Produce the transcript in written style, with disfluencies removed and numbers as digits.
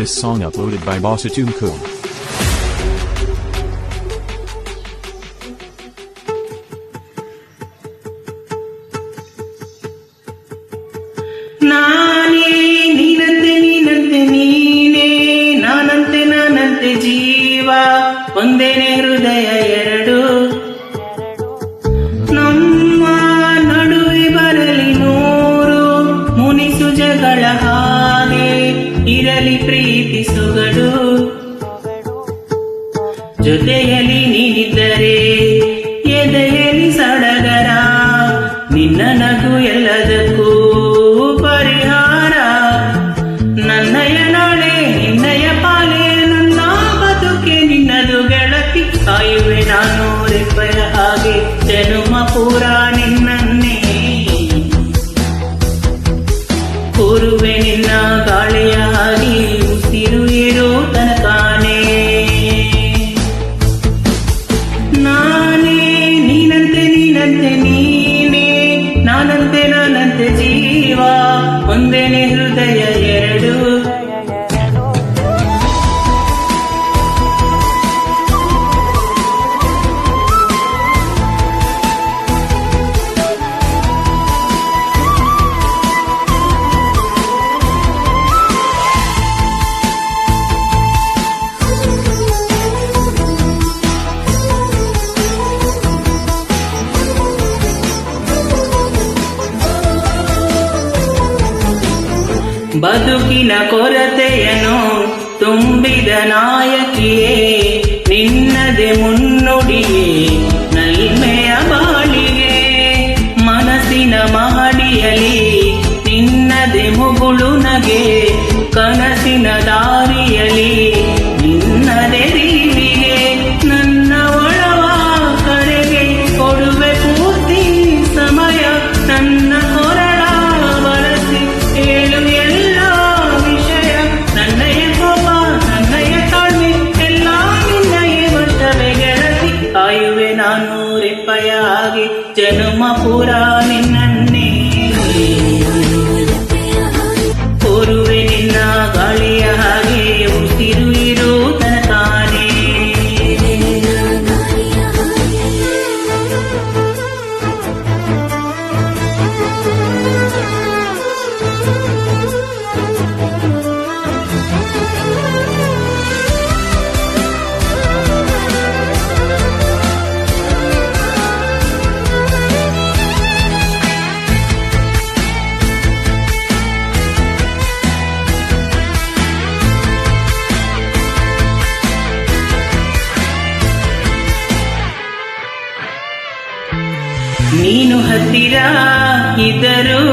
This song uploaded by Bossatoon Cool. ನಾನೇ ನೀನಂತೆ ನೀನಂತೆ ನೀನೇ, ನಾನಂತೆ ನಾನಂತೆ ಜೀವ, ಒಂದೇನೆ ಹೃದಯ ಎರಡು. ನಮ್ಮ ನಡುವೆ ಬರಲಿ ನೂರು ಮುನಿಸು ಜಗಳ, ಹಾಗೆ ಇರಲಿ ಪ್ರೀತಿ ಸೊಗಡು. ಜೊತೆಯಲ್ಲಿ ನೀನಿದ್ದರೆ ಎದೆಯಲ್ಲಿ ಸಡಗರ, ನಿನ್ನ ನಗು ಎಲ್ಲದಕ್ಕೂ ಪರಿಹಾರ. ನನ್ನಯ ನಾಳೆ ನಿನ್ನಯ ಪಾಲೆ, ನನ್ನ ಬದುಕೆ ನಿನ್ನದು ಗೆಳತಿ. ಕಾಯುವೆ ನಾನು ರೆಪ್ಪೆಯ ಹಾಗೆ ಜನುಮ ಪೂರ ನಿನ್ನನ್ನೇ, ಕೂರುವೆ ನಿನ್ನ ಗಾಳಿಯ ಹಾಗೆ ಉಸಿರು ಇರೋ ತನಕಾನೇ. ನಾನೇ ನೀನಂತೆ ನೀನಂತೆ ನೀನೇ, ನಾನಂತೆ ನಾನಂತೆ ಜೀವ, ಒಂದೇನೆ ಹೃದಯ ಎರಡು. ಬದುಕಿನ ಕೊರತೆಯನ್ನು ತುಂಬಿದ ನಾಯಕಿಯೇ, ನಿನ್ನದೆ ಮುನ್ನುಡಿಯೇ ನಲ್ಮೆಯ ಬಾಳಿಗೆ. ಮನಸ್ಸಿನ ಮಹಡಿಯಲಿ ನಿನ್ನದೆ ಮುಗುಳು ನಗೆ, ಕನಸಿನ ದಾರಿಯಲಿ ನಿನ್ನದೆ ರೀವಿಗೆ. ನನ್ನ ಒಳವ ಕಡೆಗೆ ಕೊಡುವೆ ಪೂರ್ತಿ ಸಮಯ, ನನ್ನ ಹೊರಳ ಬಳಸಿ ಹೇಳು ಎಲ್ಲ ವಿಷಯ. ನನ್ನಯ ಕೋಪ ನನ್ನಯ ತಾಳ್ಮೆ ಎಲ್ಲ ನಿನ್ನಯ ವಶವೇ ಗೆಳತಿ. ಕಾಯುವೆ ನಾನು ರೆಪ್ಪೆಯ ಹಾಗೆ ಜನುಮ ಪೂರ ನಿನ್ನನ್ನೇ, ಕೋರುವೆ ನಿನ್ನ ಗಾಳಿಯ ಹಾಗೆ ಉಸಿರು ಇರೋ ತನಕಾನೇ. ನೀನು ಹತ್ತಿರ ಇದ್ದರೂ